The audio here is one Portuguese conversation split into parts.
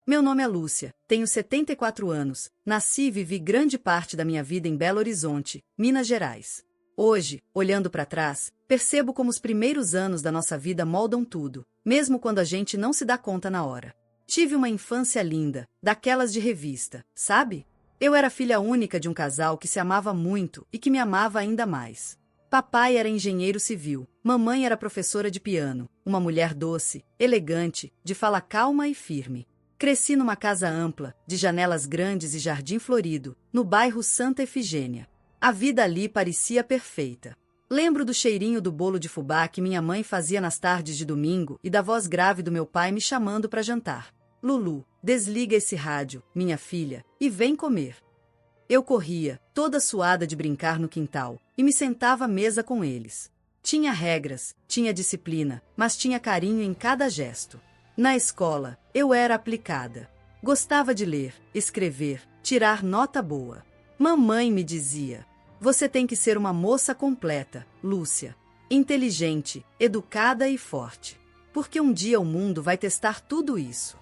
Meu nome é Lúcia, tenho 74 anos, nasci e vivi grande parte da minha vida em Belo Horizonte, Minas Gerais. Hoje, olhando para trás, percebo como os primeiros anos da nossa vida moldam tudo, mesmo quando a gente não se dá conta na hora. Tive uma infância linda, daquelas de revista, sabe? Eu era filha única de um casal que se amava muito e que me amava ainda mais. Papai era engenheiro civil, mamãe era professora de piano, uma mulher doce, elegante, de fala calma e firme. Cresci numa casa ampla, de janelas grandes e jardim florido, no bairro Santa Efigênia. A vida ali parecia perfeita. Lembro do cheirinho do bolo de fubá que minha mãe fazia nas tardes de domingo e da voz grave do meu pai me chamando para jantar. Lulu, desliga esse rádio, minha filha, e vem comer. Eu corria, toda suada de brincar no quintal, e me sentava à mesa com eles. Tinha regras, tinha disciplina, mas tinha carinho em cada gesto. Na escola, eu era aplicada. Gostava de ler, escrever, tirar nota boa. Mamãe me dizia: você tem que ser uma moça completa, Lúcia. Inteligente, educada e forte. Porque um dia o mundo vai testar tudo isso.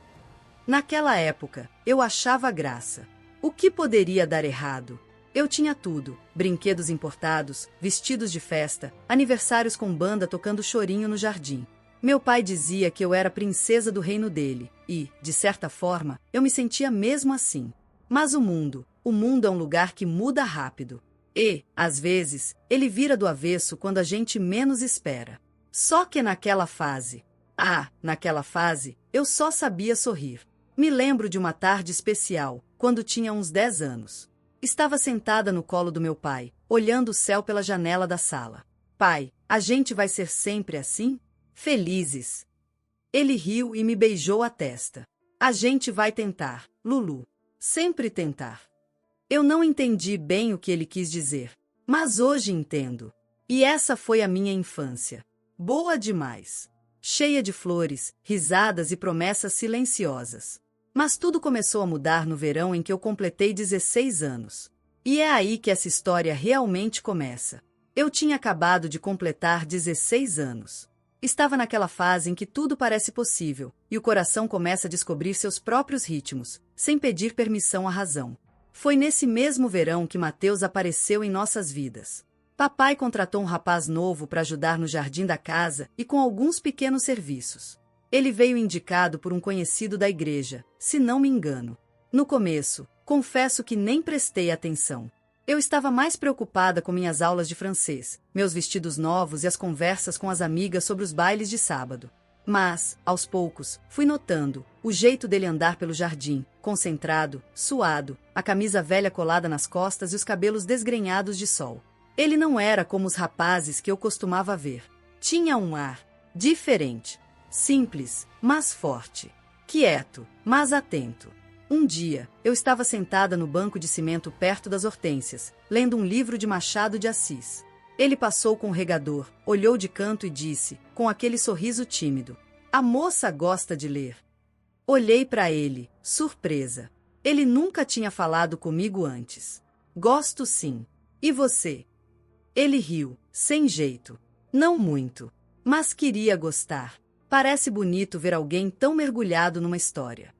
Naquela época, eu achava graça. O que poderia dar errado? Eu tinha tudo: brinquedos importados, vestidos de festa, aniversários com banda tocando chorinho no jardim. Meu pai dizia que eu era princesa do reino dele, e, de certa forma, eu me sentia mesmo assim. Mas o mundo é um lugar que muda rápido. E, às vezes, ele vira do avesso quando a gente menos espera. Só que naquela fase, eu só sabia sorrir. Me lembro de uma tarde especial, quando tinha uns 10 anos. Estava sentada no colo do meu pai, olhando o céu pela janela da sala. Pai, a gente vai ser sempre assim? Felizes. Ele riu e me beijou a testa. A gente vai tentar, Lulu. Sempre tentar. Eu não entendi bem o que ele quis dizer, mas hoje entendo. E essa foi a minha infância. Boa demais. Cheia de flores, risadas e promessas silenciosas. Mas tudo começou a mudar no verão em que eu completei 16 anos. E é aí que essa história realmente começa. Eu tinha acabado de completar 16 anos. Estava naquela fase em que tudo parece possível, e o coração começa a descobrir seus próprios ritmos, sem pedir permissão à razão. Foi nesse mesmo verão que Mateus apareceu em nossas vidas. Papai contratou um rapaz novo para ajudar no jardim da casa e com alguns pequenos serviços. Ele veio indicado por um conhecido da igreja, se não me engano. No começo, confesso que nem prestei atenção. Eu estava mais preocupada com minhas aulas de francês, meus vestidos novos e as conversas com as amigas sobre os bailes de sábado. Mas, aos poucos, fui notando o jeito dele andar pelo jardim, concentrado, suado, a camisa velha colada nas costas e os cabelos desgrenhados de sol. Ele não era como os rapazes que eu costumava ver. Tinha um ar diferente, simples, mas forte, quieto, mas atento. Um dia, eu estava sentada no banco de cimento perto das hortênsias, lendo um livro de Machado de Assis. Ele passou com o regador, olhou de canto e disse, com aquele sorriso tímido: a moça gosta de ler. Olhei para ele, surpresa. Ele nunca tinha falado comigo antes. Gosto sim. E você? Ele riu, sem jeito. Não muito. Mas queria gostar. Parece bonito ver alguém tão mergulhado numa história.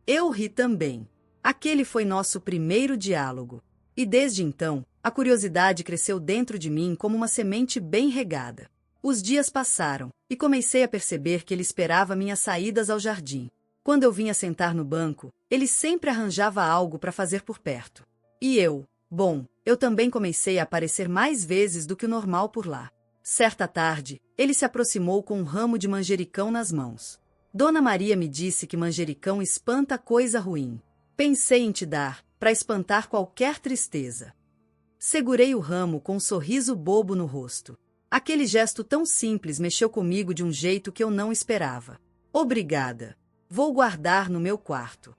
Eu ri também. Aquele foi nosso primeiro diálogo. E desde então, a curiosidade cresceu dentro de mim como uma semente bem regada. Os dias passaram, e comecei a perceber que ele esperava minhas saídas ao jardim. Quando eu vinha sentar no banco, ele sempre arranjava algo para fazer por perto. E eu também comecei a aparecer mais vezes do que o normal por lá. Certa tarde, ele se aproximou com um ramo de manjericão nas mãos. Dona Maria me disse que manjericão espanta coisa ruim. Pensei em te dar, para espantar qualquer tristeza. Segurei o ramo com um sorriso bobo no rosto. Aquele gesto tão simples mexeu comigo de um jeito que eu não esperava. Obrigada. Vou guardar no meu quarto.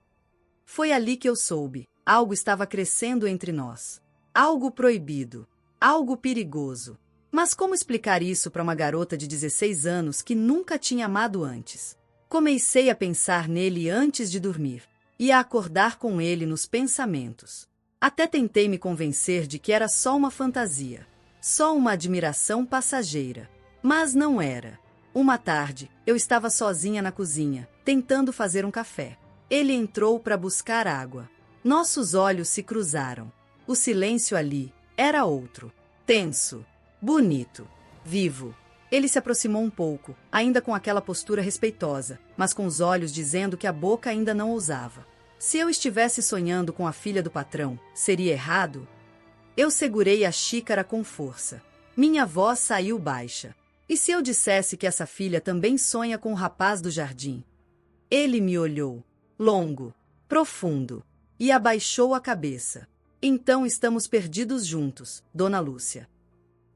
Foi ali que eu soube. Algo estava crescendo entre nós. Algo proibido. Algo perigoso. Mas como explicar isso para uma garota de 16 anos que nunca tinha amado antes? Comecei a pensar nele antes de dormir, e a acordar com ele nos pensamentos. Até tentei me convencer de que era só uma fantasia, só uma admiração passageira. Mas não era. Uma tarde, eu estava sozinha na cozinha, tentando fazer um café. Ele entrou para buscar água. Nossos olhos se cruzaram. O silêncio ali era outro. Tenso, bonito, vivo. Ele se aproximou um pouco, ainda com aquela postura respeitosa, mas com os olhos dizendo que a boca ainda não ousava. Se eu estivesse sonhando com a filha do patrão, seria errado? Eu segurei a xícara com força. Minha voz saiu baixa. E se eu dissesse que essa filha também sonha com o rapaz do jardim? Ele me olhou, longo, profundo, e abaixou a cabeça. Então estamos perdidos juntos, Dona Lúcia.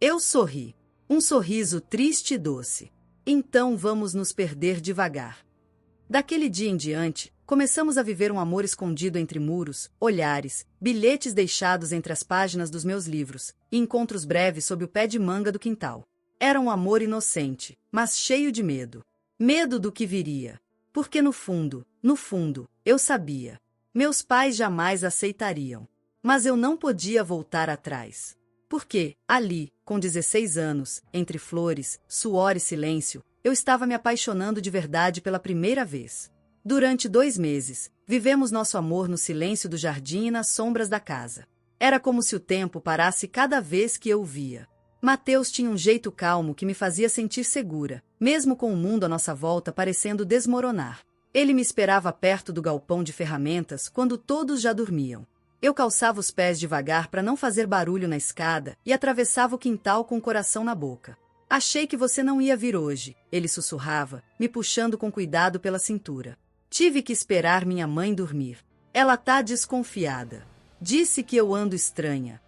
Eu sorri. Um sorriso triste e doce. Então vamos nos perder devagar. Daquele dia em diante, começamos a viver um amor escondido entre muros, olhares, bilhetes deixados entre as páginas dos meus livros, e encontros breves sob o pé de manga do quintal. Era um amor inocente, mas cheio de medo. Medo do que viria. Porque no fundo, eu sabia. Meus pais jamais aceitariam. Mas eu não podia voltar atrás. Porque, ali, com 16 anos, entre flores, suor e silêncio, eu estava me apaixonando de verdade pela primeira vez. Durante 2 meses, vivemos nosso amor no silêncio do jardim e nas sombras da casa. Era como se o tempo parasse cada vez que eu o via. Mateus tinha um jeito calmo que me fazia sentir segura, mesmo com o mundo à nossa volta parecendo desmoronar. Ele me esperava perto do galpão de ferramentas quando todos já dormiam. Eu calçava os pés devagar para não fazer barulho na escada e atravessava o quintal com o coração na boca. Achei que você não ia vir hoje, ele sussurrava, me puxando com cuidado pela cintura. Tive que esperar minha mãe dormir. Ela tá desconfiada. Disse que eu ando estranha.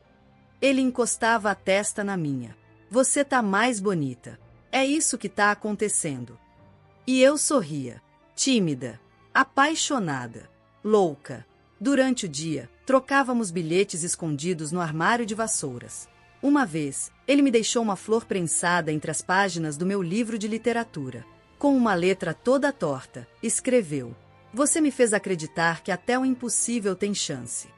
Ele encostava a testa na minha. Você tá mais bonita. É isso que tá acontecendo. E eu sorria. Tímida. Apaixonada. Louca. Durante o dia, trocávamos bilhetes escondidos no armário de vassouras. Uma vez, ele me deixou uma flor prensada entre as páginas do meu livro de literatura. Com uma letra toda torta, escreveu: "Você me fez acreditar que até o impossível tem chance."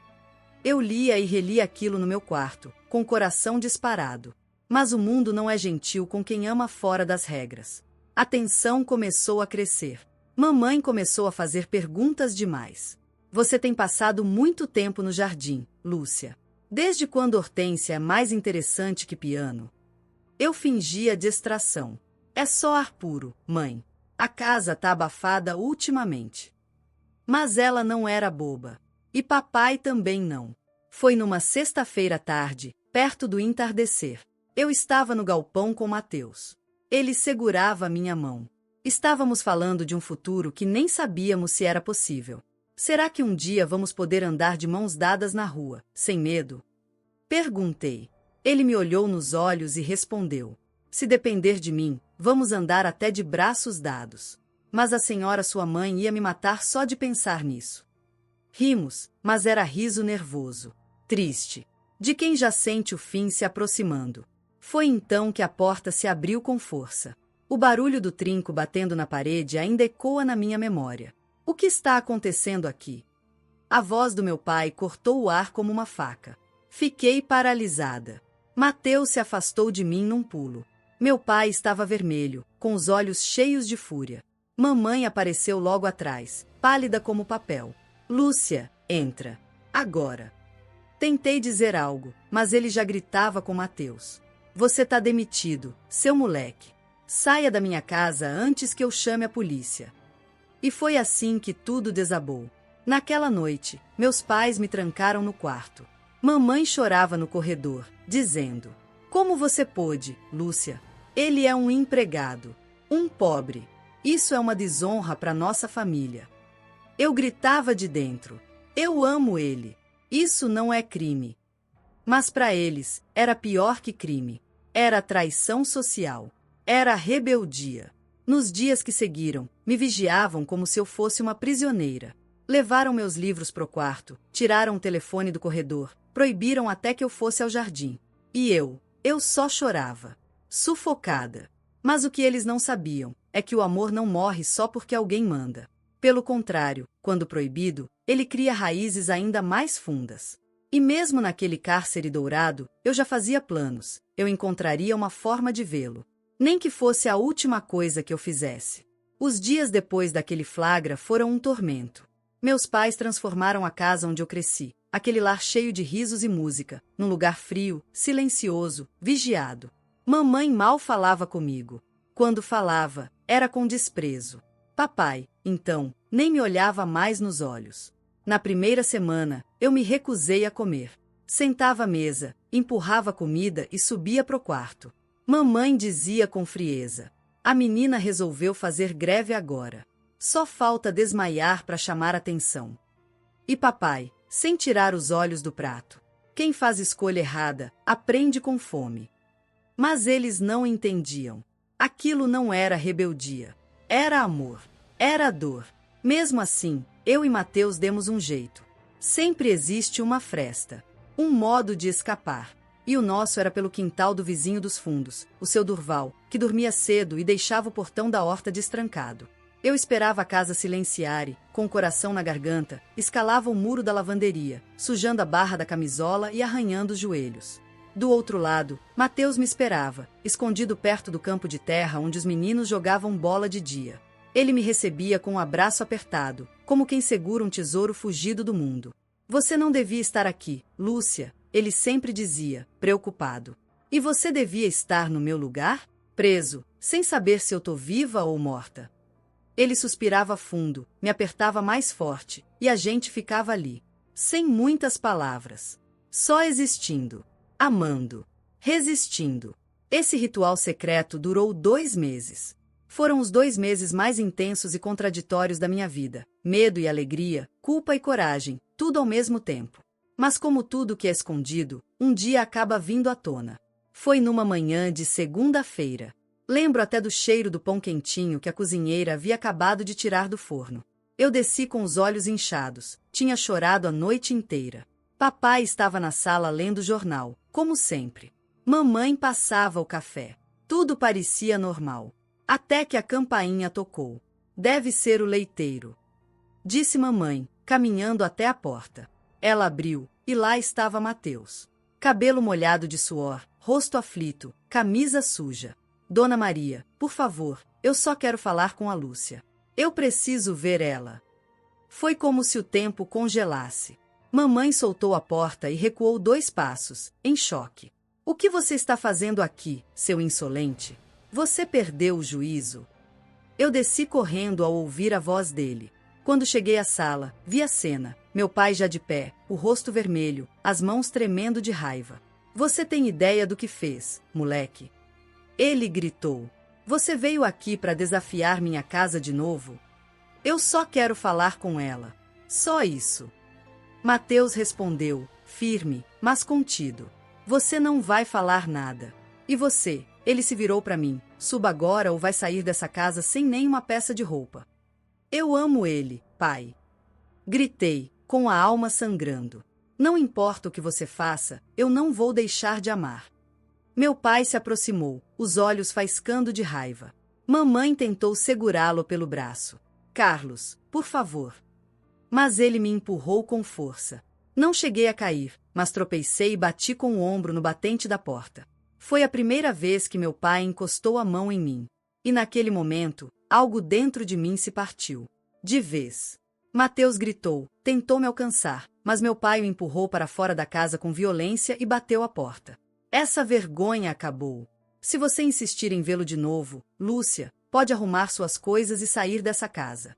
Eu lia e relia aquilo no meu quarto, com o coração disparado. Mas o mundo não é gentil com quem ama fora das regras. A tensão começou a crescer. Mamãe começou a fazer perguntas demais. Você tem passado muito tempo no jardim, Lúcia. Desde quando Hortência é mais interessante que piano? Eu fingia distração. É só ar puro, mãe. A casa tá abafada ultimamente. Mas ela não era boba. E papai também não. Foi numa sexta-feira à tarde, perto do entardecer. Eu estava no galpão com Mateus. Ele segurava minha mão. Estávamos falando de um futuro que nem sabíamos se era possível. Será que um dia vamos poder andar de mãos dadas na rua, sem medo? Perguntei. Ele me olhou nos olhos e respondeu: "Se depender de mim, vamos andar até de braços dados." Mas a senhora sua mãe ia me matar só de pensar nisso. Rimos, mas era riso nervoso, triste, de quem já sente o fim se aproximando. Foi então que a porta se abriu com força. O barulho do trinco batendo na parede ainda ecoa na minha memória. O que está acontecendo aqui? A voz do meu pai cortou o ar como uma faca. Fiquei paralisada. Mateus se afastou de mim num pulo. Meu pai estava vermelho, com os olhos cheios de fúria. Mamãe apareceu logo atrás, pálida como papel. "Lúcia, entra. Agora." Tentei dizer algo, mas ele já gritava com Mateus. "Você tá demitido, seu moleque. Saia da minha casa antes que eu chame a polícia." E foi assim que tudo desabou. Naquela noite, meus pais me trancaram no quarto. Mamãe chorava no corredor, dizendo: "Como você pôde, Lúcia? Ele é um empregado, um pobre. Isso é uma desonra para nossa família." Eu gritava de dentro: "Eu amo ele. Isso não é crime." Mas para eles, era pior que crime. Era traição social. Era rebeldia. Nos dias que seguiram, me vigiavam como se eu fosse uma prisioneira. Levaram meus livros pro quarto, tiraram o telefone do corredor, proibiram até que eu fosse ao jardim. E eu só chorava, sufocada. Mas o que eles não sabiam é que o amor não morre só porque alguém manda. Pelo contrário, quando proibido, ele cria raízes ainda mais fundas. E mesmo naquele cárcere dourado, eu já fazia planos, eu encontraria uma forma de vê-lo. Nem que fosse a última coisa que eu fizesse. Os dias depois daquele flagra foram um tormento. Meus pais transformaram a casa onde eu cresci, aquele lar cheio de risos e música, num lugar frio, silencioso, vigiado. Mamãe mal falava comigo. Quando falava, era com desprezo. Papai, então, nem me olhava mais nos olhos. Na primeira semana, eu me recusei a comer. Sentava à mesa, empurrava comida e subia pro quarto. Mamãe dizia com frieza: a menina resolveu fazer greve agora. Só falta desmaiar para chamar atenção. E papai, sem tirar os olhos do prato: quem faz escolha errada, aprende com fome. Mas eles não entendiam. Aquilo não era rebeldia. Era amor. Era dor. Mesmo assim, eu e Mateus demos um jeito. Sempre existe uma fresta. Um modo de escapar. E o nosso era pelo quintal do vizinho dos fundos, o seu Durval, que dormia cedo e deixava o portão da horta destrancado. Eu esperava a casa silenciar e, com o coração na garganta, escalava o muro da lavanderia, sujando a barra da camisola e arranhando os joelhos. Do outro lado, Mateus me esperava, escondido perto do campo de terra onde os meninos jogavam bola de dia. Ele me recebia com um abraço apertado, como quem segura um tesouro fugido do mundo. Você não devia estar aqui, Lúcia, ele sempre dizia, preocupado. E você devia estar no meu lugar? Preso, sem saber se eu tô viva ou morta. Ele suspirava fundo, me apertava mais forte, e a gente ficava ali, sem muitas palavras. Só existindo, amando, resistindo. Esse ritual secreto durou 2 meses. Foram os 2 meses mais intensos e contraditórios da minha vida. Medo e alegria, culpa e coragem, tudo ao mesmo tempo. Mas como tudo que é escondido, um dia acaba vindo à tona. Foi numa manhã de segunda-feira. Lembro até do cheiro do pão quentinho que a cozinheira havia acabado de tirar do forno. Eu desci com os olhos inchados, tinha chorado a noite inteira. Papai estava na sala lendo jornal, como sempre. Mamãe passava o café. Tudo parecia normal. Até que a campainha tocou. Deve ser o leiteiro, disse mamãe, caminhando até a porta. Ela abriu, e lá estava Mateus. Cabelo molhado de suor, rosto aflito, camisa suja. Dona Maria, por favor, eu só quero falar com a Lúcia. Eu preciso ver ela. Foi como se o tempo congelasse. Mamãe soltou a porta e recuou 2 passos, em choque. O que você está fazendo aqui, seu insolente? Você perdeu o juízo? Eu desci correndo ao ouvir a voz dele. Quando cheguei à sala, vi a cena. Meu pai já de pé, o rosto vermelho, as mãos tremendo de raiva. Você tem ideia do que fez, moleque? Ele gritou. Você veio aqui para desafiar minha casa de novo? Eu só quero falar com ela. Só isso. Mateus respondeu, firme, mas contido. Você não vai falar nada. E você? Ele se virou para mim. Suba agora ou vai sair dessa casa sem nenhuma peça de roupa. Eu amo ele, pai. Gritei, com a alma sangrando. Não importa o que você faça, eu não vou deixar de amar. Meu pai se aproximou, os olhos faiscando de raiva. Mamãe tentou segurá-lo pelo braço. Carlos, por favor. Mas ele me empurrou com força. Não cheguei a cair, mas tropecei e bati com o ombro no batente da porta. Foi a primeira vez que meu pai encostou a mão em mim. E naquele momento, algo dentro de mim se partiu. De vez. Mateus gritou, tentou me alcançar, mas meu pai o empurrou para fora da casa com violência e bateu a porta. Essa vergonha acabou. Se você insistir em vê-lo de novo, Lúcia, pode arrumar suas coisas e sair dessa casa.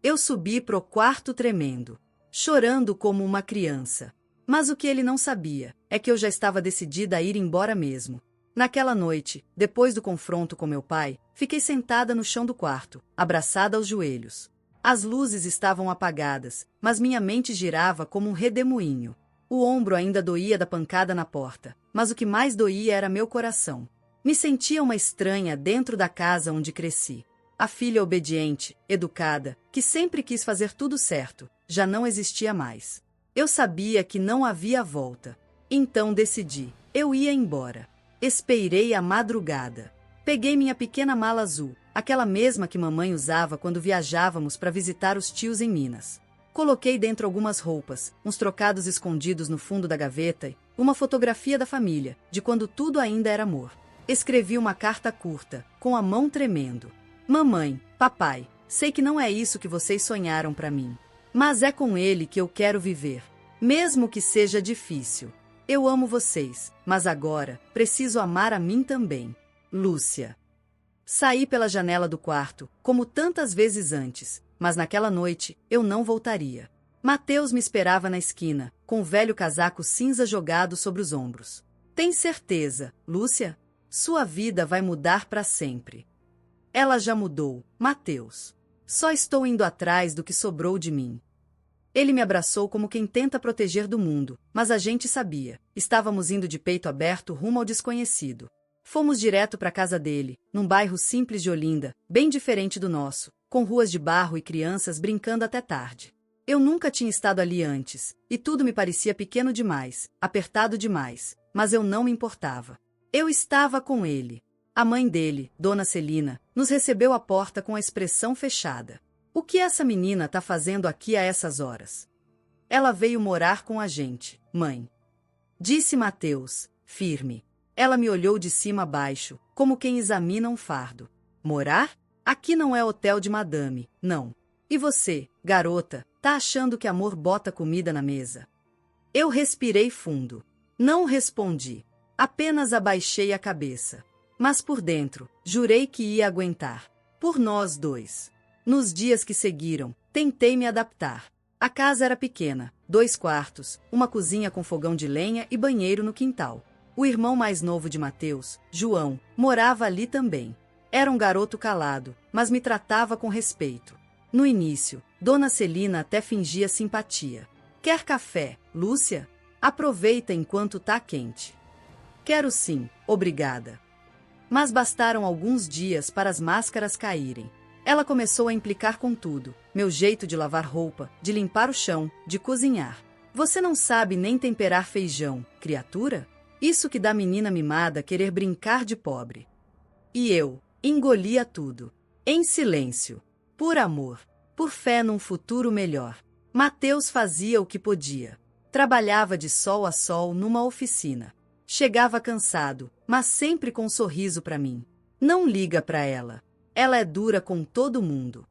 Eu subi pro quarto tremendo, chorando como uma criança. Mas o que ele não sabia é que eu já estava decidida a ir embora mesmo. Naquela noite, depois do confronto com meu pai, fiquei sentada no chão do quarto, abraçada aos joelhos. As luzes estavam apagadas, mas minha mente girava como um redemoinho. O ombro ainda doía da pancada na porta, mas o que mais doía era meu coração. Me sentia uma estranha dentro da casa onde cresci. A filha obediente, educada, que sempre quis fazer tudo certo, já não existia mais. Eu sabia que não havia volta. Então decidi, eu ia embora. Esperei a madrugada. Peguei minha pequena mala azul, aquela mesma que mamãe usava quando viajávamos para visitar os tios em Minas. Coloquei dentro algumas roupas, uns trocados escondidos no fundo da gaveta e uma fotografia da família, de quando tudo ainda era amor. Escrevi uma carta curta, com a mão tremendo. Mamãe, papai, sei que não é isso que vocês sonharam para mim. Mas é com ele que eu quero viver. Mesmo que seja difícil. Eu amo vocês, mas agora preciso amar a mim também. Lúcia. Saí pela janela do quarto, como tantas vezes antes, mas naquela noite eu não voltaria. Mateus me esperava na esquina, com o velho casaco cinza jogado sobre os ombros. Tem certeza, Lúcia? Sua vida vai mudar para sempre. Ela já mudou, Mateus. Só estou indo atrás do que sobrou de mim. Ele me abraçou como quem tenta proteger do mundo, mas a gente sabia. Estávamos indo de peito aberto rumo ao desconhecido. Fomos direto para a casa dele, num bairro simples de Olinda, bem diferente do nosso, com ruas de barro e crianças brincando até tarde. Eu nunca tinha estado ali antes, e tudo me parecia pequeno demais, apertado demais, mas eu não me importava. Eu estava com ele. A mãe dele, Dona Celina, nos recebeu à porta com a expressão fechada. O que essa menina tá fazendo aqui a essas horas? Ela veio morar com a gente, mãe. Disse Mateus, firme. Ela me olhou de cima a baixo, como quem examina um fardo. Morar? Aqui não é hotel de madame, não. E você, garota, tá achando que amor bota comida na mesa? Eu respirei fundo. Não respondi. Apenas abaixei a cabeça. Mas por dentro, jurei que ia aguentar. Por nós dois. Nos dias que seguiram, tentei me adaptar. A casa era pequena, 2 quartos, uma cozinha com fogão de lenha e banheiro no quintal. O irmão mais novo de Mateus, João, morava ali também. Era um garoto calado, mas me tratava com respeito. No início, Dona Celina até fingia simpatia. Quer café, Lúcia? Aproveita enquanto tá quente. Quero sim, obrigada. Mas bastaram alguns dias para as máscaras caírem. Ela começou a implicar com tudo. Meu jeito de lavar roupa, de limpar o chão, de cozinhar. Você não sabe nem temperar feijão, criatura? Isso que dá menina mimada querer brincar de pobre. E eu engolia tudo. Em silêncio. Por amor. Por fé num futuro melhor. Mateus fazia o que podia. Trabalhava de sol a sol numa oficina. Chegava cansado, mas sempre com um sorriso para mim. Não liga para ela. Ela é dura com todo mundo.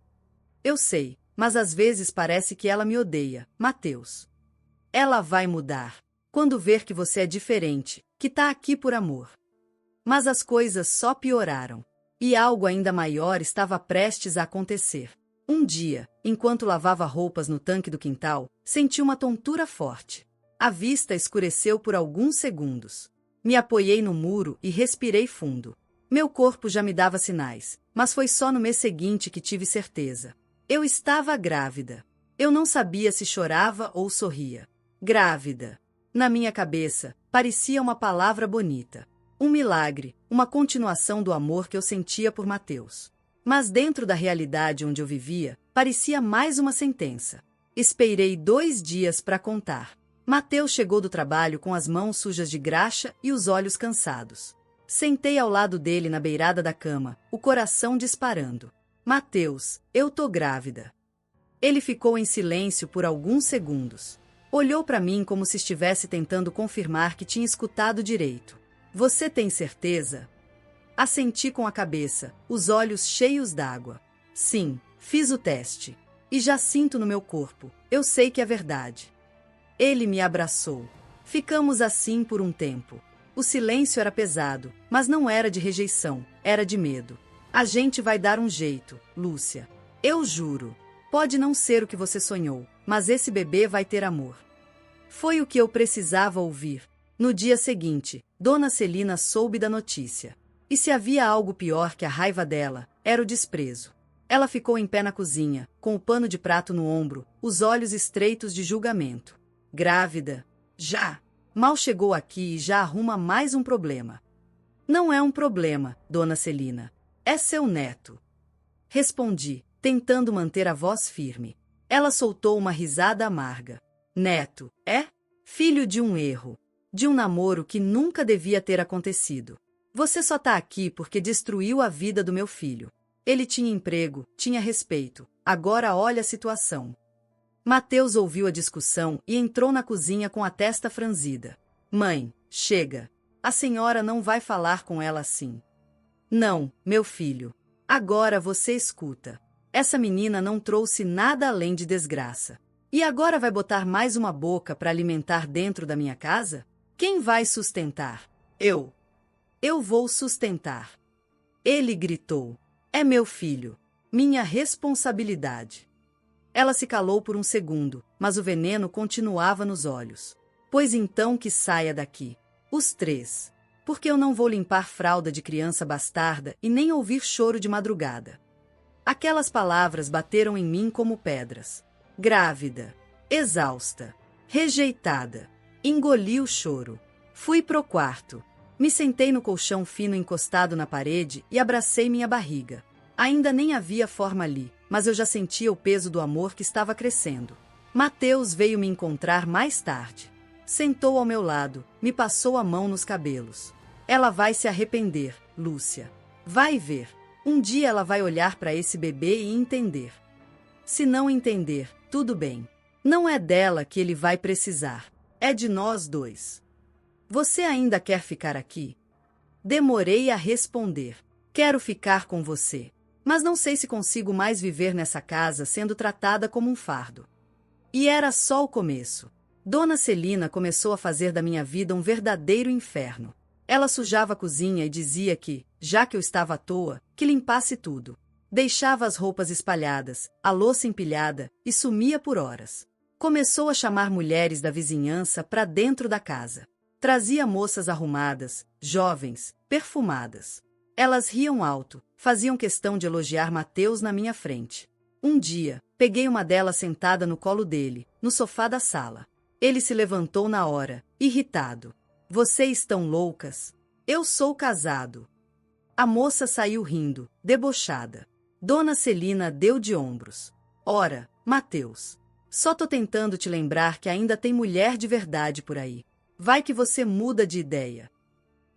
Eu sei, mas às vezes parece que ela me odeia, Mateus. Ela vai mudar. Quando ver que você é diferente, que tá aqui por amor. Mas as coisas só pioraram. E algo ainda maior estava prestes a acontecer. Um dia, enquanto lavava roupas no tanque do quintal, senti uma tontura forte. A vista escureceu por alguns segundos. Me apoiei no muro e respirei fundo. Meu corpo já me dava sinais, mas foi só no mês seguinte que tive certeza. Eu estava grávida. Eu não sabia se chorava ou sorria. Grávida. Na minha cabeça, parecia uma palavra bonita. Um milagre, uma continuação do amor que eu sentia por Mateus. Mas dentro da realidade onde eu vivia, parecia mais uma sentença. Esperei 2 dias para contar. Mateus chegou do trabalho com as mãos sujas de graxa e os olhos cansados. Sentei ao lado dele na beirada da cama, o coração disparando. Mateus, eu tô grávida. Ele ficou em silêncio por alguns segundos. Olhou para mim como se estivesse tentando confirmar que tinha escutado direito. Você tem certeza? Assenti com a cabeça, os olhos cheios d'água. Sim, fiz o teste. E já sinto no meu corpo, eu sei que é verdade. Ele me abraçou. Ficamos assim por um tempo. O silêncio era pesado, mas não era de rejeição, era de medo. A gente vai dar um jeito, Lúcia. Eu juro. Pode não ser o que você sonhou, mas esse bebê vai ter amor. Foi o que eu precisava ouvir. No dia seguinte, Dona Celina soube da notícia. E se havia algo pior que a raiva dela, era o desprezo. Ela ficou em pé na cozinha, com o pano de prato no ombro, os olhos estreitos de julgamento. Grávida? Já! Mal chegou aqui e já arruma mais um problema. Não é um problema, Dona Celina. É seu neto. Respondi, tentando manter a voz firme. Ela soltou uma risada amarga. Neto, é? Filho de um erro. De um namoro que nunca devia ter acontecido. Você só tá aqui porque destruiu a vida do meu filho. Ele tinha emprego, tinha respeito. Agora olha a situação. Mateus ouviu a discussão e entrou na cozinha com a testa franzida. Mãe, chega. A senhora não vai falar com ela assim. Não, meu filho. Agora você escuta. Essa menina não trouxe nada além de desgraça. E agora vai botar mais uma boca para alimentar dentro da minha casa? Quem vai sustentar? Eu. Eu vou sustentar. Ele gritou. É meu filho. Minha responsabilidade. Ela se calou por um segundo, mas o veneno continuava nos olhos. Pois então que saia daqui. Os três. Porque eu não vou limpar fralda de criança bastarda e nem ouvir choro de madrugada. Aquelas palavras bateram em mim como pedras. Grávida. Exausta. Rejeitada. Engoli o choro. Fui pro quarto. Me sentei no colchão fino encostado na parede e abracei minha barriga. Ainda nem havia forma ali, mas eu já sentia o peso do amor que estava crescendo. Mateus veio me encontrar mais tarde. Sentou ao meu lado, me passou a mão nos cabelos. Ela vai se arrepender, Lúcia. Vai ver. Um dia ela vai olhar para esse bebê e entender. Se não entender, tudo bem. Não é dela que ele vai precisar. É de nós dois. Você ainda quer ficar aqui? Demorei a responder. Quero ficar com você. Mas não sei se consigo mais viver nessa casa sendo tratada como um fardo. E era só o começo. Dona Celina começou a fazer da minha vida um verdadeiro inferno. Ela sujava a cozinha e dizia que, já que eu estava à toa, que limpasse tudo. Deixava as roupas espalhadas, a louça empilhada e sumia por horas. Começou a chamar mulheres da vizinhança para dentro da casa. Trazia moças arrumadas, jovens, perfumadas. Elas riam alto, faziam questão de elogiar Mateus na minha frente. Um dia, peguei uma delas sentada no colo dele, no sofá da sala. Ele se levantou na hora, irritado. Vocês estão loucas? Eu sou casado. A moça saiu rindo, debochada. Dona Celina deu de ombros. Ora, Mateus, só tô tentando te lembrar que ainda tem mulher de verdade por aí. Vai que você muda de ideia.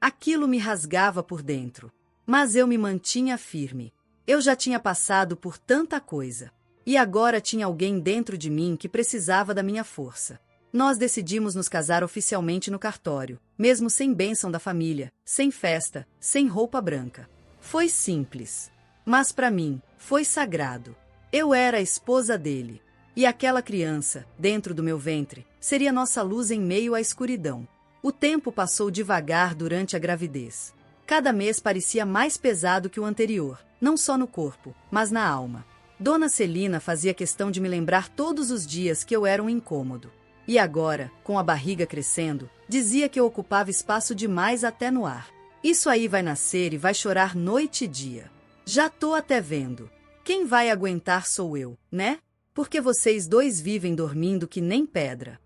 Aquilo me rasgava por dentro. Mas eu me mantinha firme. Eu já tinha passado por tanta coisa. E agora tinha alguém dentro de mim que precisava da minha força. Nós decidimos nos casar oficialmente no cartório, mesmo sem bênção da família, sem festa, sem roupa branca. Foi simples. Mas para mim, foi sagrado. Eu era a esposa dele. E aquela criança, dentro do meu ventre, seria nossa luz em meio à escuridão. O tempo passou devagar durante a gravidez. Cada mês parecia mais pesado que o anterior, não só no corpo, mas na alma. Dona Celina fazia questão de me lembrar todos os dias que eu era um incômodo. E agora, com a barriga crescendo, dizia que eu ocupava espaço demais até no ar. Isso aí vai nascer e vai chorar noite e dia. Já tô até vendo. Quem vai aguentar sou eu, né? Porque vocês dois vivem dormindo que nem pedra.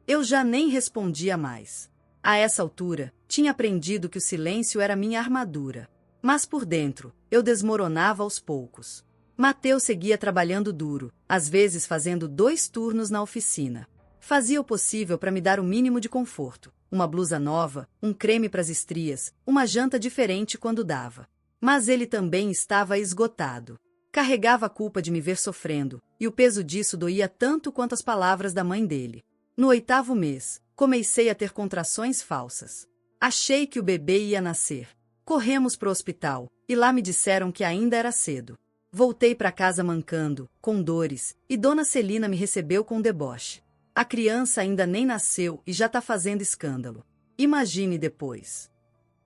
Eu já nem respondia mais. A essa altura, tinha aprendido que o silêncio era minha armadura. Mas por dentro, eu desmoronava aos poucos. Mateus seguia trabalhando duro, às vezes fazendo 2 turnos na oficina. Fazia o possível para me dar o mínimo de conforto. Uma blusa nova, um creme para as estrias, uma janta diferente quando dava. Mas ele também estava esgotado. Carregava a culpa de me ver sofrendo, e o peso disso doía tanto quanto as palavras da mãe dele. No 8º mês, comecei a ter contrações falsas. Achei que o bebê ia nascer. Corremos para o hospital, e lá me disseram que ainda era cedo. Voltei para casa mancando, com dores, e Dona Celina me recebeu com deboche. A criança ainda nem nasceu e já está fazendo escândalo. Imagine depois.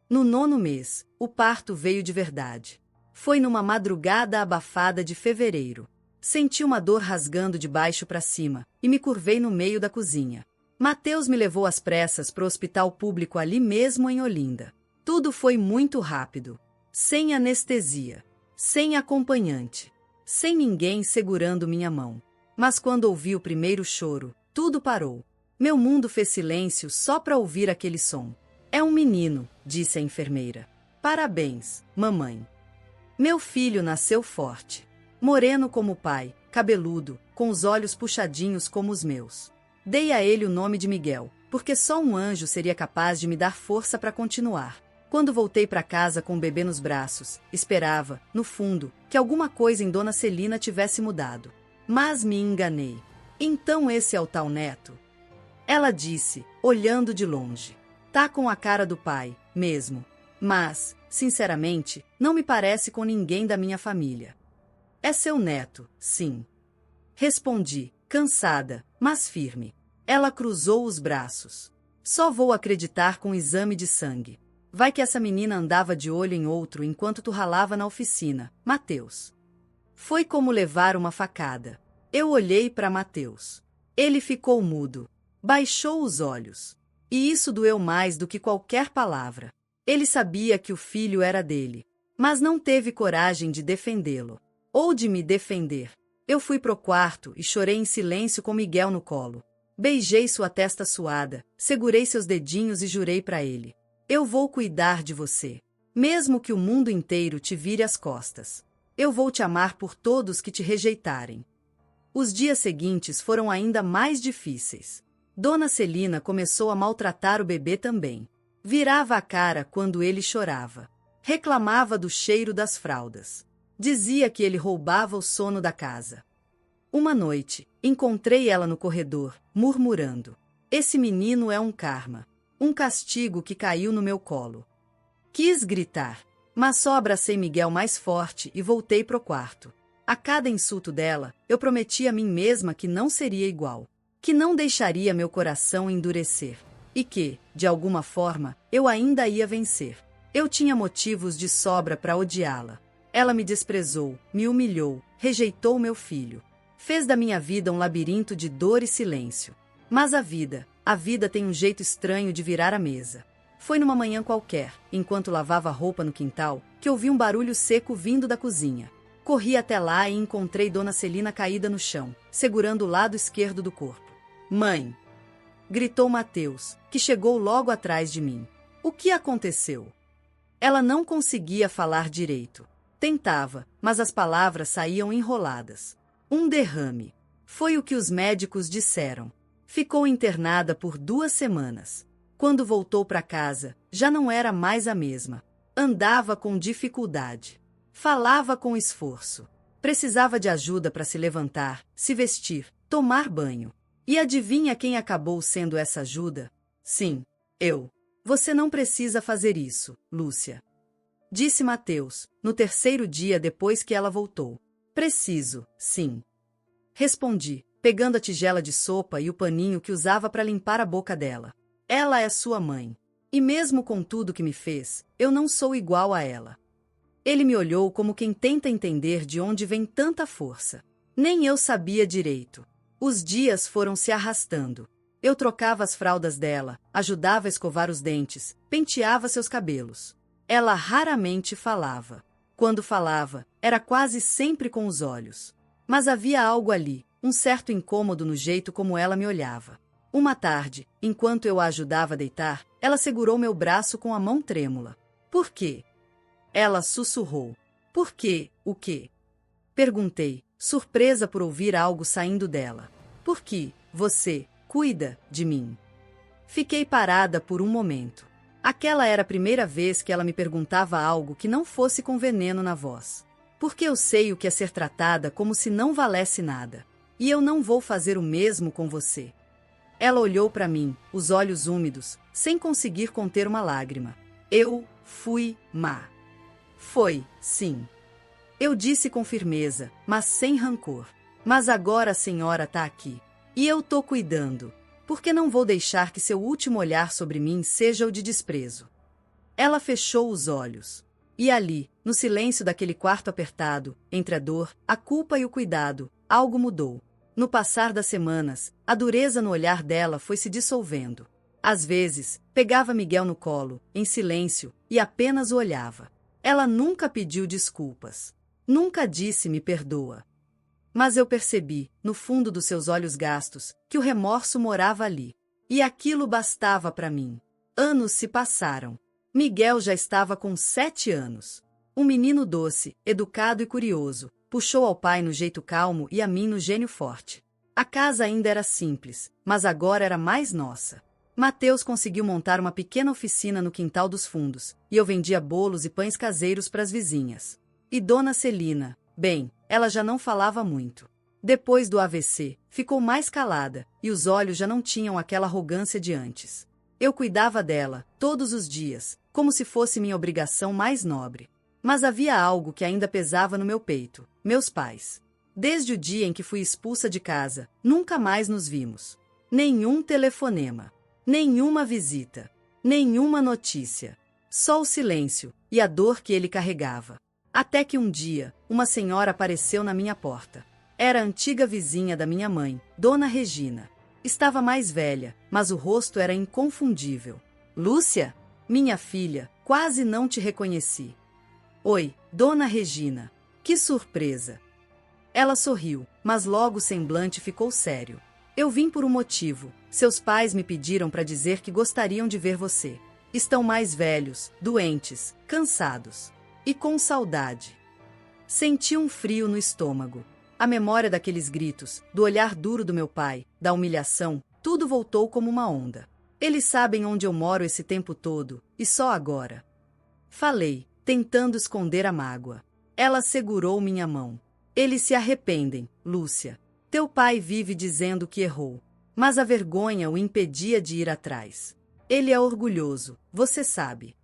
No 9º mês, o parto veio de verdade. Foi numa madrugada abafada de fevereiro. Senti uma dor rasgando de baixo para cima, e me curvei no meio da cozinha. Mateus me levou às pressas para o hospital público ali mesmo em Olinda. Tudo foi muito rápido. Sem anestesia. Sem acompanhante. Sem ninguém segurando minha mão. Mas quando ouvi o primeiro choro, tudo parou. Meu mundo fez silêncio só para ouvir aquele som. É um menino, disse a enfermeira. Parabéns, mamãe. Meu filho nasceu forte. Moreno como o pai, cabeludo, com os olhos puxadinhos como os meus. Dei a ele o nome de Miguel, porque só um anjo seria capaz de me dar força para continuar. Quando voltei para casa com o bebê nos braços, esperava, no fundo, que alguma coisa em Dona Celina tivesse mudado. Mas me enganei. Então esse é o tal neto? Ela disse, olhando de longe. Tá com a cara do pai, mesmo. Mas, sinceramente, não me parece com ninguém da minha família. É seu neto, sim. Respondi, cansada, mas firme. Ela cruzou os braços. Só vou acreditar com o exame de sangue. Vai que essa menina andava de olho em outro enquanto tu ralava na oficina, Mateus. Foi como levar uma facada. Eu olhei para Mateus. Ele ficou mudo. Baixou os olhos. E isso doeu mais do que qualquer palavra. Ele sabia que o filho era dele, mas não teve coragem de defendê-lo. Ou de me defender. Eu fui pro quarto e chorei em silêncio com Miguel no colo. Beijei sua testa suada, segurei seus dedinhos e jurei para ele. Eu vou cuidar de você. Mesmo que o mundo inteiro te vire as costas. Eu vou te amar por todos que te rejeitarem. Os dias seguintes foram ainda mais difíceis. Dona Celina começou a maltratar o bebê também. Virava a cara quando ele chorava. Reclamava do cheiro das fraldas. Dizia que ele roubava o sono da casa. Uma noite, encontrei ela no corredor, murmurando. Esse menino é um karma. Um castigo que caiu no meu colo. Quis gritar, mas só abracei Miguel mais forte e voltei pro quarto. A cada insulto dela, eu prometi a mim mesma que não seria igual. Que não deixaria meu coração endurecer. E que, de alguma forma, eu ainda ia vencer. Eu tinha motivos de sobra para odiá-la. Ela me desprezou, me humilhou, rejeitou meu filho. Fez da minha vida um labirinto de dor e silêncio. Mas a vida tem um jeito estranho de virar a mesa. Foi numa manhã qualquer, enquanto lavava roupa no quintal, que ouvi um barulho seco vindo da cozinha. Corri até lá e encontrei Dona Celina caída no chão, segurando o lado esquerdo do corpo. Mãe! Gritou Mateus, que chegou logo atrás de mim. O que aconteceu? Ela não conseguia falar direito. Tentava, mas as palavras saíam enroladas. Um derrame. Foi o que os médicos disseram. Ficou internada por 2 semanas. Quando voltou para casa, já não era mais a mesma. Andava com dificuldade. Falava com esforço. Precisava de ajuda para se levantar, se vestir, tomar banho. E adivinha quem acabou sendo essa ajuda? Sim, eu. Você não precisa fazer isso, Lúcia. Disse Mateus, no 3º dia depois que ela voltou. Preciso, sim. Respondi, pegando a tigela de sopa e o paninho que usava para limpar a boca dela. Ela é sua mãe. E mesmo com tudo que me fez, eu não sou igual a ela. Ele me olhou como quem tenta entender de onde vem tanta força. Nem eu sabia direito. Os dias foram se arrastando. Eu trocava as fraldas dela, ajudava a escovar os dentes, penteava seus cabelos. Ela raramente falava. Quando falava, era quase sempre com os olhos. Mas havia algo ali, um certo incômodo no jeito como ela me olhava. Uma tarde, enquanto eu a ajudava a deitar, ela segurou meu braço com a mão trêmula. Por quê? Ela sussurrou. Por quê? O quê? Perguntei, surpresa por ouvir algo saindo dela. Por que você cuida de mim? Fiquei parada por um momento. Aquela era a primeira vez que ela me perguntava algo que não fosse com veneno na voz. Porque eu sei o que é ser tratada como se não valesse nada. E eu não vou fazer o mesmo com você. Ela olhou para mim, os olhos úmidos, sem conseguir conter uma lágrima. Eu fui má. Foi, sim. Eu disse com firmeza, mas sem rancor. Mas agora a senhora tá aqui. E eu tô cuidando. Porque não vou deixar que seu último olhar sobre mim seja o de desprezo. Ela fechou os olhos. E ali, no silêncio daquele quarto apertado, entre a dor, a culpa e o cuidado, algo mudou. No passar das semanas, a dureza no olhar dela foi se dissolvendo. Às vezes, pegava Miguel no colo, em silêncio, e apenas o olhava. Ela nunca pediu desculpas. Nunca disse me perdoa. Mas eu percebi, no fundo dos seus olhos gastos, que o remorso morava ali. E aquilo bastava para mim. Anos se passaram. Miguel já estava com 7 anos. Um menino doce, educado e curioso, puxou ao pai no jeito calmo e a mim no gênio forte. A casa ainda era simples, mas agora era mais nossa. Mateus conseguiu montar uma pequena oficina no quintal dos fundos, e eu vendia bolos e pães caseiros para as vizinhas. E Dona Celina, bem, ela já não falava muito. Depois do AVC, ficou mais calada, e os olhos já não tinham aquela arrogância de antes. Eu cuidava dela, todos os dias, como se fosse minha obrigação mais nobre. Mas havia algo que ainda pesava no meu peito, meus pais. Desde o dia em que fui expulsa de casa, nunca mais nos vimos. Nenhum telefonema, nenhuma visita, nenhuma notícia. Só o silêncio e a dor que ele carregava. Até que um dia, uma senhora apareceu na minha porta. Era a antiga vizinha da minha mãe, Dona Regina. Estava mais velha, mas o rosto era inconfundível. Lúcia? Minha filha, quase não te reconheci. Oi, Dona Regina. Que surpresa! Ela sorriu, mas logo o semblante ficou sério. Eu vim por um motivo. Seus pais me pediram para dizer que gostariam de ver você. Estão mais velhos, doentes, cansados e com saudade. Senti um frio no estômago. A memória daqueles gritos, do olhar duro do meu pai, da humilhação, tudo voltou como uma onda. Eles sabem onde eu moro esse tempo todo, e só agora. Falei, tentando esconder a mágoa. Ela segurou minha mão. Eles se arrependem, Lúcia. Teu pai vive dizendo que errou, mas a vergonha o impedia de ir atrás. Ele é orgulhoso, você sabe.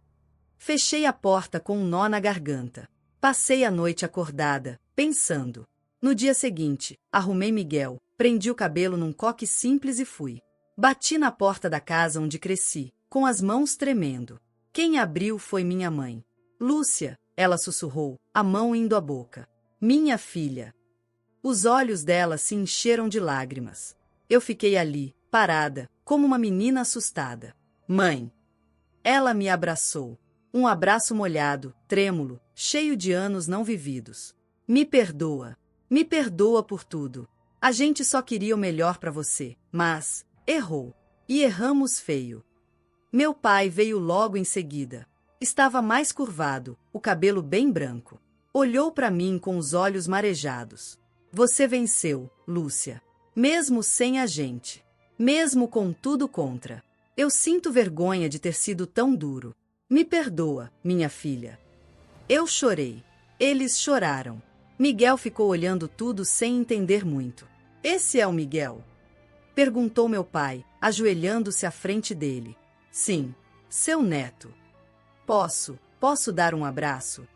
Fechei a porta com um nó na garganta. Passei a noite acordada, pensando. No dia seguinte, arrumei Miguel, prendi o cabelo num coque simples e fui. Bati na porta da casa onde cresci, com as mãos tremendo. Quem abriu foi minha mãe. Lúcia, ela sussurrou, a mão indo à boca. Minha filha. Os olhos dela se encheram de lágrimas. Eu fiquei ali, parada, como uma menina assustada. Mãe! Ela me abraçou. Um abraço molhado, trêmulo, cheio de anos não vividos. Me perdoa por tudo. A gente só queria o melhor para você, mas errou. E erramos feio. Meu pai veio logo em seguida. Estava mais curvado, o cabelo bem branco. Olhou para mim com os olhos marejados. Você venceu, Lúcia. Mesmo sem a gente. Mesmo com tudo contra. Eu sinto vergonha de ter sido tão duro. Me perdoa, minha filha. Eu chorei. Eles choraram. Miguel ficou olhando tudo sem entender muito. Esse é o Miguel? Perguntou meu pai, ajoelhando-se à frente dele. Sim, seu neto. Posso dar um abraço?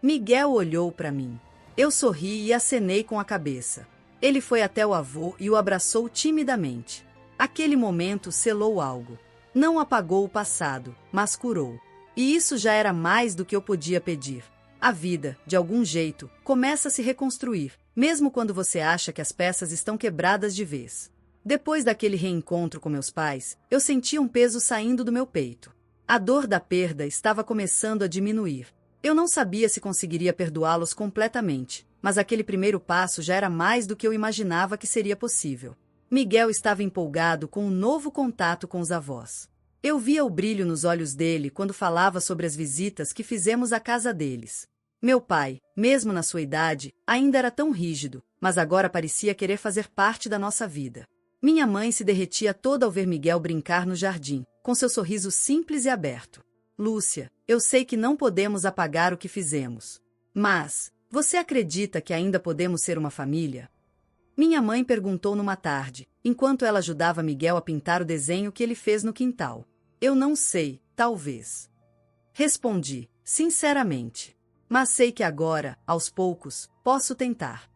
Miguel olhou para mim. Eu sorri e acenei com a cabeça. Ele foi até o avô e o abraçou timidamente. Aquele momento selou algo. Não apagou o passado, mas curou. E isso já era mais do que eu podia pedir. A vida, de algum jeito, começa a se reconstruir, mesmo quando você acha que as peças estão quebradas de vez. Depois daquele reencontro com meus pais, eu senti um peso saindo do meu peito. A dor da perda estava começando a diminuir. Eu não sabia se conseguiria perdoá-los completamente, mas aquele primeiro passo já era mais do que eu imaginava que seria possível. Miguel estava empolgado com um novo contato com os avós. Eu via o brilho nos olhos dele quando falava sobre as visitas que fizemos à casa deles. Meu pai, mesmo na sua idade, ainda era tão rígido, mas agora parecia querer fazer parte da nossa vida. Minha mãe se derretia toda ao ver Miguel brincar no jardim, com seu sorriso simples e aberto. Lúcia, eu sei que não podemos apagar o que fizemos. Mas, você acredita que ainda podemos ser uma família? Minha mãe perguntou numa tarde, enquanto ela ajudava Miguel a pintar o desenho que ele fez no quintal. Eu não sei, talvez. Respondi, sinceramente. Mas sei que agora, aos poucos, posso tentar.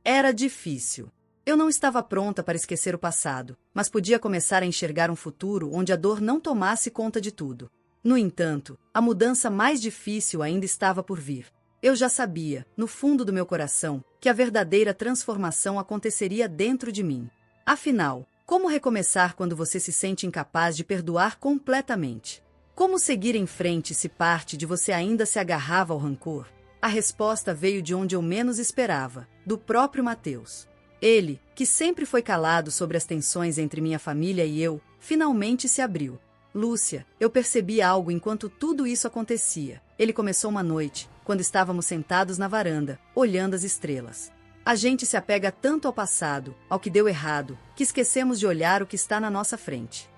Era difícil. Eu não estava pronta para esquecer o passado, mas podia começar a enxergar um futuro onde a dor não tomasse conta de tudo. No entanto, a mudança mais difícil ainda estava por vir. Eu já sabia, no fundo do meu coração, que a verdadeira transformação aconteceria dentro de mim. Afinal, como recomeçar quando você se sente incapaz de perdoar completamente? Como seguir em frente se parte de você ainda se agarrava ao rancor? A resposta veio de onde eu menos esperava, do próprio Mateus. Ele, que sempre foi calado sobre as tensões entre minha família e eu, finalmente se abriu. Lúcia, eu percebi algo enquanto tudo isso acontecia. Ele começou uma noite, quando estávamos sentados na varanda, olhando as estrelas. A gente se apega tanto ao passado, ao que deu errado, que esquecemos de olhar o que está na nossa frente.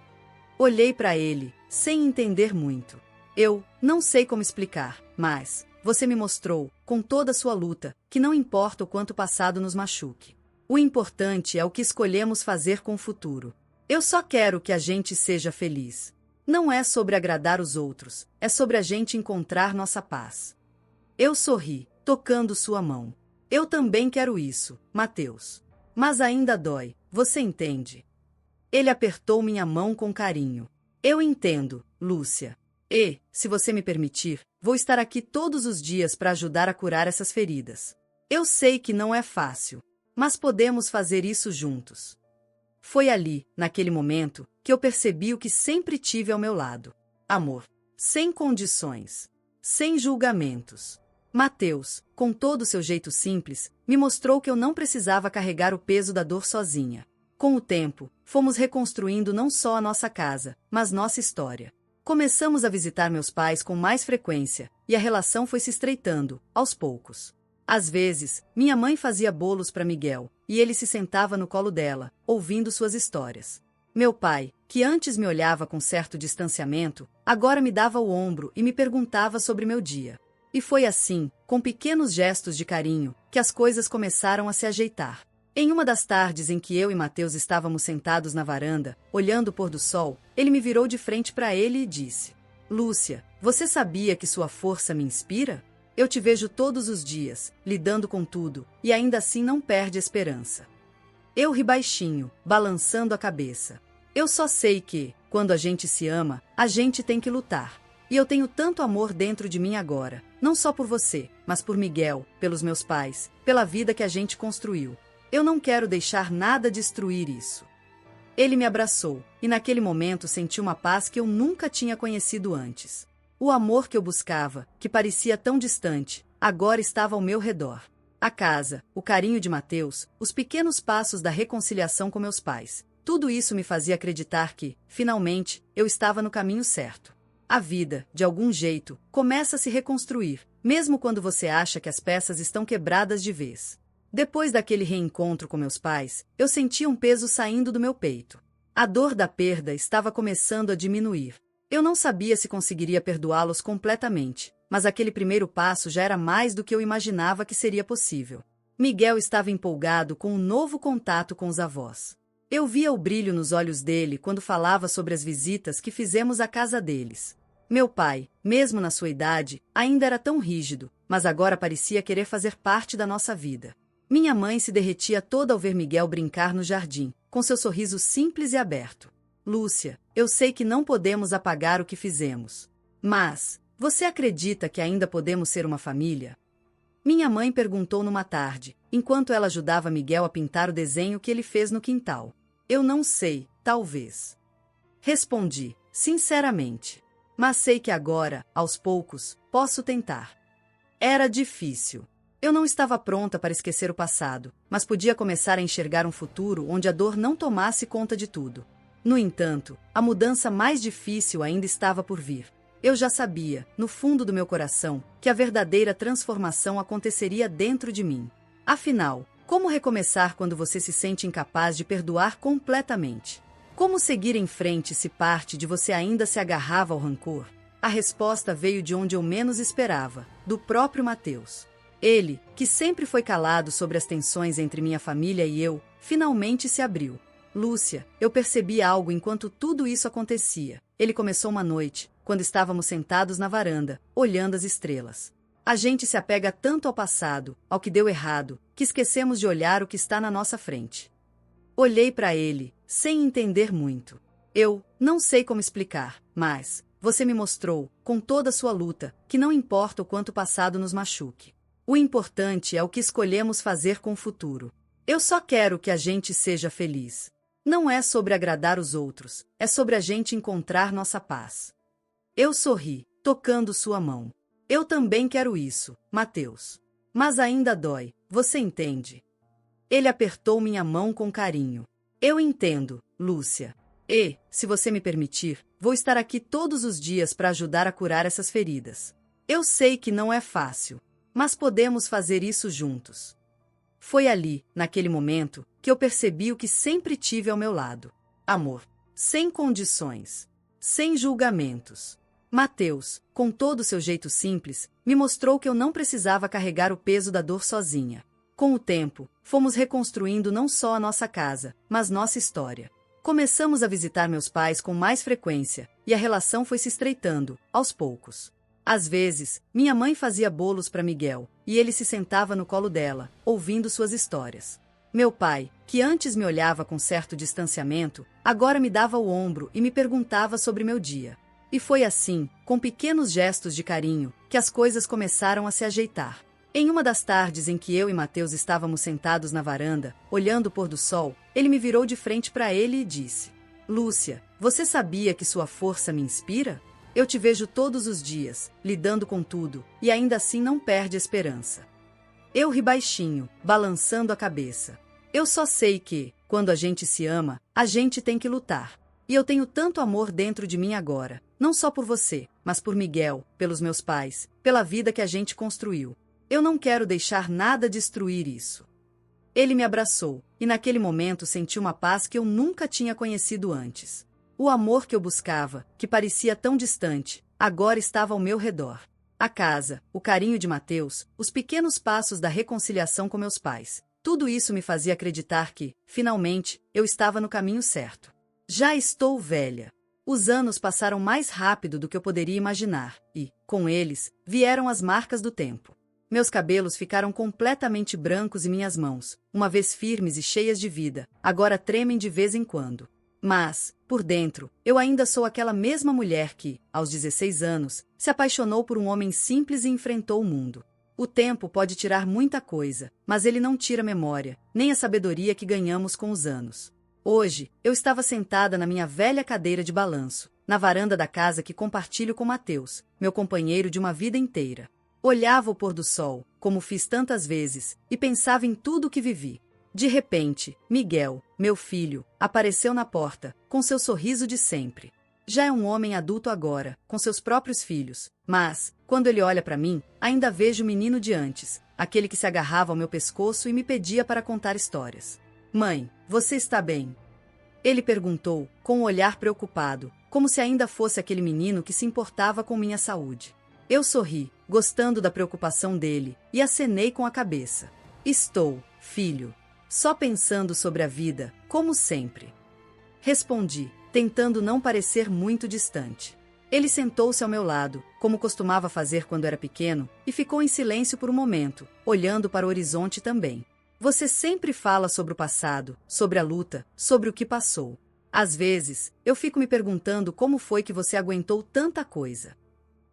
Olhei para ele, sem entender muito. Eu não sei como explicar, mas você me mostrou, com toda a sua luta, que não importa o quanto o passado nos machuque. O importante é o que escolhemos fazer com o futuro. Eu só quero que a gente seja feliz. Não é sobre agradar os outros, é sobre a gente encontrar nossa paz. Eu sorri, tocando sua mão. Eu também quero isso, Mateus. Mas ainda dói, você entende? Ele apertou minha mão com carinho. Eu entendo, Lúcia. E, se você me permitir, vou estar aqui todos os dias para ajudar a curar essas feridas. Eu sei que não é fácil, mas podemos fazer isso juntos. Foi ali, naquele momento, que eu percebi o que sempre tive ao meu lado. Amor. Sem condições. Sem julgamentos. Mateus, com todo o seu jeito simples, me mostrou que eu não precisava carregar o peso da dor sozinha. Com o tempo, fomos reconstruindo não só a nossa casa, mas nossa história. Começamos a visitar meus pais com mais frequência, e a relação foi se estreitando, aos poucos. Às vezes, minha mãe fazia bolos para Miguel, e ele se sentava no colo dela, ouvindo suas histórias. Meu pai, que antes me olhava com certo distanciamento, agora me dava o ombro e me perguntava sobre meu dia. E foi assim, com pequenos gestos de carinho, que as coisas começaram a se ajeitar. Em uma das tardes em que eu e Mateus estávamos sentados na varanda, olhando o pôr do sol, ele me virou de frente para ele e disse: Lúcia, você sabia que sua força me inspira? Eu te vejo todos os dias, lidando com tudo, e ainda assim não perde a esperança. Eu ri baixinho, balançando a cabeça. Eu só sei que, quando a gente se ama, a gente tem que lutar. E eu tenho tanto amor dentro de mim agora, não só por você, mas por Miguel, pelos meus pais, pela vida que a gente construiu. Eu não quero deixar nada destruir isso. Ele me abraçou, e naquele momento senti uma paz que eu nunca tinha conhecido antes. O amor que eu buscava, que parecia tão distante, agora estava ao meu redor. A casa, o carinho de Mateus, os pequenos passos da reconciliação com meus pais. Tudo isso me fazia acreditar que, finalmente, eu estava no caminho certo. A vida, de algum jeito, começa a se reconstruir, mesmo quando você acha que as peças estão quebradas de vez. Depois daquele reencontro com meus pais, eu sentia um peso saindo do meu peito. A dor da perda estava começando a diminuir. Eu não sabia se conseguiria perdoá-los completamente, mas aquele primeiro passo já era mais do que eu imaginava que seria possível. Miguel estava empolgado com o novo contato com os avós. Eu via o brilho nos olhos dele quando falava sobre as visitas que fizemos à casa deles. Meu pai, mesmo na sua idade, ainda era tão rígido, mas agora parecia querer fazer parte da nossa vida. Minha mãe se derretia toda ao ver Miguel brincar no jardim, com seu sorriso simples e aberto. Lúcia, eu sei que não podemos apagar o que fizemos. Mas, você acredita que ainda podemos ser uma família? Minha mãe perguntou numa tarde, enquanto ela ajudava Miguel a pintar o desenho que ele fez no quintal. Eu não sei, talvez. Respondi, sinceramente. Mas sei que agora, aos poucos, posso tentar. Era difícil. Eu não estava pronta para esquecer o passado, mas podia começar a enxergar um futuro onde a dor não tomasse conta de tudo. No entanto, a mudança mais difícil ainda estava por vir. Eu já sabia, no fundo do meu coração, que a verdadeira transformação aconteceria dentro de mim. Afinal, como recomeçar quando você se sente incapaz de perdoar completamente? Como seguir em frente se parte de você ainda se agarrava ao rancor? A resposta veio de onde eu menos esperava, do próprio Mateus. Ele, que sempre foi calado sobre as tensões entre minha família e eu, finalmente se abriu. Lúcia, eu percebi algo enquanto tudo isso acontecia. Ele começou uma noite, quando estávamos sentados na varanda, olhando as estrelas. A gente se apega tanto ao passado, ao que deu errado, que esquecemos de olhar o que está na nossa frente. Olhei para ele, sem entender muito. Eu não sei como explicar, mas você me mostrou, com toda a sua luta, que não importa o quanto o passado nos machuque. O importante é o que escolhemos fazer com o futuro. Eu só quero que a gente seja feliz. Não é sobre agradar os outros, é sobre a gente encontrar nossa paz. Eu sorri, tocando sua mão. Eu também quero isso, Mateus. Mas ainda dói, você entende? Ele apertou minha mão com carinho. Eu entendo, Lúcia. E, se você me permitir, vou estar aqui todos os dias para ajudar a curar essas feridas. Eu sei que não é fácil, mas podemos fazer isso juntos. Foi ali, naquele momento, que eu percebi o que sempre tive ao meu lado. Amor. Sem condições. Sem julgamentos. Mateus, com todo o seu jeito simples, me mostrou que eu não precisava carregar o peso da dor sozinha. Com o tempo, fomos reconstruindo não só a nossa casa, mas nossa história. Começamos a visitar meus pais com mais frequência, e a relação foi se estreitando, aos poucos. Às vezes, minha mãe fazia bolos para Miguel, e ele se sentava no colo dela, ouvindo suas histórias. Meu pai, que antes me olhava com certo distanciamento, agora me dava o ombro e me perguntava sobre meu dia. E foi assim, com pequenos gestos de carinho, que as coisas começaram a se ajeitar. Em uma das tardes em que eu e Mateus estávamos sentados na varanda, olhando o pôr do sol, ele me virou de frente para ele e disse: Lúcia, você sabia que sua força me inspira? Eu te vejo todos os dias, lidando com tudo, e ainda assim não perde a esperança. Eu ri baixinho, balançando a cabeça. Eu só sei que, quando a gente se ama, a gente tem que lutar. E eu tenho tanto amor dentro de mim agora, não só por você, mas por Miguel, pelos meus pais, pela vida que a gente construiu. Eu não quero deixar nada destruir isso. Ele me abraçou, e naquele momento senti uma paz que eu nunca tinha conhecido antes. O amor que eu buscava, que parecia tão distante, agora estava ao meu redor. A casa, o carinho de Mateus, os pequenos passos da reconciliação com meus pais. Tudo isso me fazia acreditar que, finalmente, eu estava no caminho certo. Já estou velha. Os anos passaram mais rápido do que eu poderia imaginar, e, com eles, vieram as marcas do tempo. Meus cabelos ficaram completamente brancos e minhas mãos, uma vez firmes e cheias de vida, agora tremem de vez em quando. Mas, por dentro, eu ainda sou aquela mesma mulher que, aos 16 anos, se apaixonou por um homem simples e enfrentou o mundo. O tempo pode tirar muita coisa, mas ele não tira a memória, nem a sabedoria que ganhamos com os anos. Hoje, eu estava sentada na minha velha cadeira de balanço, na varanda da casa que compartilho com Mateus, meu companheiro de uma vida inteira. Olhava o pôr do sol, como fiz tantas vezes, e pensava em tudo o que vivi. De repente, Miguel, meu filho, apareceu na porta, com seu sorriso de sempre. Já é um homem adulto agora, com seus próprios filhos, mas, quando ele olha para mim, ainda vejo o menino de antes, aquele que se agarrava ao meu pescoço e me pedia para contar histórias. Mãe, você está bem? Ele perguntou, com um olhar preocupado, como se ainda fosse aquele menino que se importava com minha saúde. Eu sorri, gostando da preocupação dele, e acenei com a cabeça. Estou, filho. Só pensando sobre a vida, como sempre. Respondi, tentando não parecer muito distante. Ele sentou-se ao meu lado, como costumava fazer quando era pequeno, e ficou em silêncio por um momento, olhando para o horizonte também. Você sempre fala sobre o passado, sobre a luta, sobre o que passou. Às vezes, eu fico me perguntando como foi que você aguentou tanta coisa.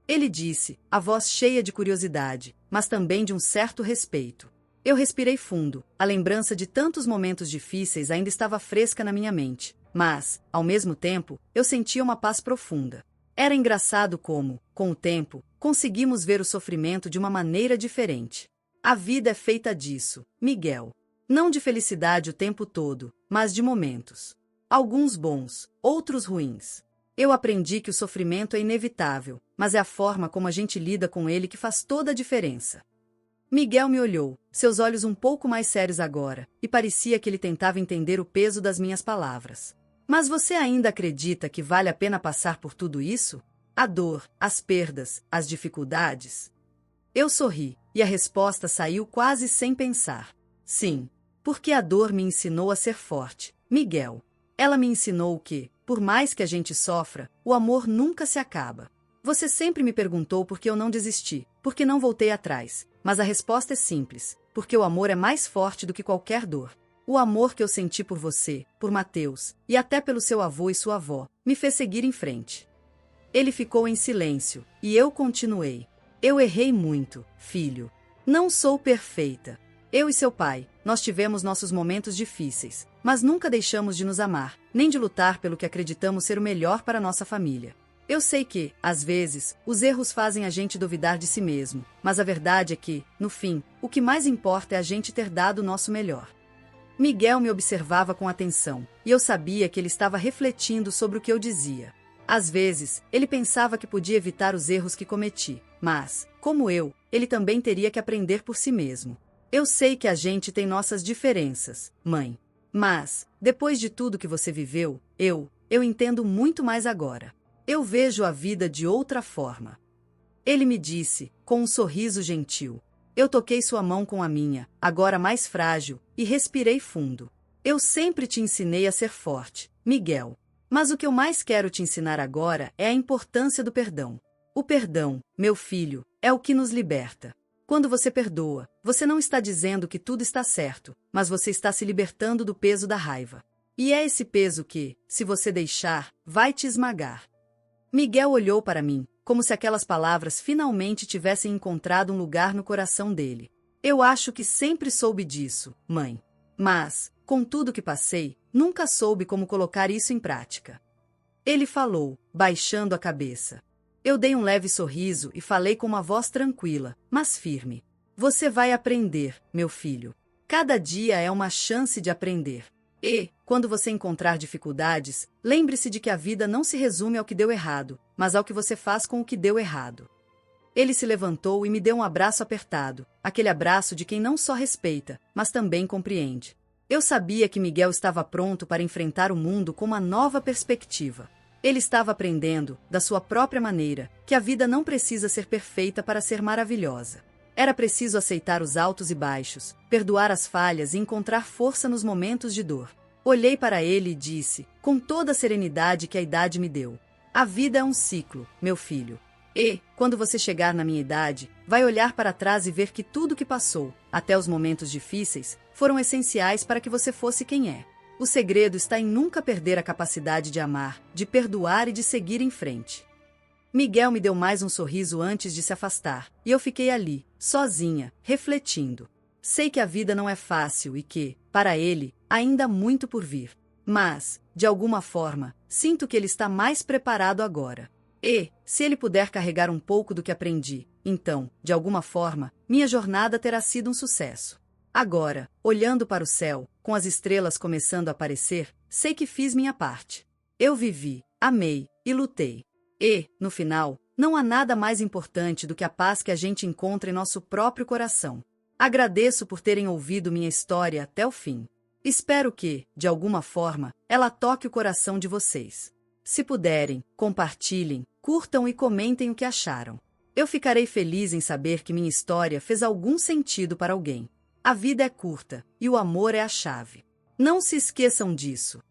Ele disse, a voz cheia de curiosidade, mas também de um certo respeito. Eu respirei fundo, a lembrança de tantos momentos difíceis ainda estava fresca na minha mente, mas, ao mesmo tempo, eu sentia uma paz profunda. Era engraçado como, com o tempo, conseguimos ver o sofrimento de uma maneira diferente. A vida é feita disso, Miguel. Não de felicidade o tempo todo, mas de momentos. Alguns bons, outros ruins. Eu aprendi que o sofrimento é inevitável, mas é a forma como a gente lida com ele que faz toda a diferença. Miguel me olhou, seus olhos um pouco mais sérios agora, e parecia que ele tentava entender o peso das minhas palavras. Mas você ainda acredita que vale a pena passar por tudo isso? A dor, as perdas, as dificuldades? Eu sorri, e a resposta saiu quase sem pensar. Sim, porque a dor me ensinou a ser forte, Miguel. Ela me ensinou que, por mais que a gente sofra, o amor nunca se acaba. Você sempre me perguntou por que eu não desisti, por que não voltei atrás, mas a resposta é simples, porque o amor é mais forte do que qualquer dor. O amor que eu senti por você, por Mateus, e até pelo seu avô e sua avó, me fez seguir em frente. Ele ficou em silêncio, e eu continuei. Eu errei muito, filho. Não sou perfeita. Eu e seu pai, nós tivemos nossos momentos difíceis, mas nunca deixamos de nos amar, nem de lutar pelo que acreditamos ser o melhor para nossa família. Eu sei que, às vezes, os erros fazem a gente duvidar de si mesmo, mas a verdade é que, no fim, o que mais importa é a gente ter dado o nosso melhor. Miguel me observava com atenção, e eu sabia que ele estava refletindo sobre o que eu dizia. Às vezes, ele pensava que podia evitar os erros que cometi, mas, como eu, ele também teria que aprender por si mesmo. Eu sei que a gente tem nossas diferenças, mãe. Mas, depois de tudo que você viveu, eu entendo muito mais agora. Eu vejo a vida de outra forma. Ele me disse, com um sorriso gentil. Eu toquei sua mão com a minha, agora mais frágil, e respirei fundo. Eu sempre te ensinei a ser forte, Miguel. Mas o que eu mais quero te ensinar agora é a importância do perdão. O perdão, meu filho, é o que nos liberta. Quando você perdoa, você não está dizendo que tudo está certo, mas você está se libertando do peso da raiva. E é esse peso que, se você deixar, vai te esmagar. Miguel olhou para mim, como se aquelas palavras finalmente tivessem encontrado um lugar no coração dele. Eu acho que sempre soube disso, mãe. Mas, com tudo que passei, nunca soube como colocar isso em prática. Ele falou, baixando a cabeça. Eu dei um leve sorriso e falei com uma voz tranquila, mas firme. Você vai aprender, meu filho. Cada dia é uma chance de aprender. E, quando você encontrar dificuldades, lembre-se de que a vida não se resume ao que deu errado, mas ao que você faz com o que deu errado. Ele se levantou e me deu um abraço apertado, aquele abraço de quem não só respeita, mas também compreende. Eu sabia que Miguel estava pronto para enfrentar o mundo com uma nova perspectiva. Ele estava aprendendo, da sua própria maneira, que a vida não precisa ser perfeita para ser maravilhosa. Era preciso aceitar os altos e baixos, perdoar as falhas e encontrar força nos momentos de dor. Olhei para ele e disse, com toda a serenidade que a idade me deu: a vida é um ciclo, meu filho. E, quando você chegar na minha idade, vai olhar para trás e ver que tudo que passou, até os momentos difíceis, foram essenciais para que você fosse quem é. O segredo está em nunca perder a capacidade de amar, de perdoar e de seguir em frente. Miguel me deu mais um sorriso antes de se afastar, e eu fiquei ali, sozinha, refletindo. Sei que a vida não é fácil e que, para ele, ainda há muito por vir. Mas, de alguma forma, sinto que ele está mais preparado agora. E, se ele puder carregar um pouco do que aprendi, então, de alguma forma, minha jornada terá sido um sucesso. Agora, olhando para o céu, com as estrelas começando a aparecer, sei que fiz minha parte. Eu vivi, amei e lutei. E, no final, não há nada mais importante do que a paz que a gente encontra em nosso próprio coração. Agradeço por terem ouvido minha história até o fim. Espero que, de alguma forma, ela toque o coração de vocês. Se puderem, compartilhem, curtam e comentem o que acharam. Eu ficarei feliz em saber que minha história fez algum sentido para alguém. A vida é curta, e o amor é a chave. Não se esqueçam disso.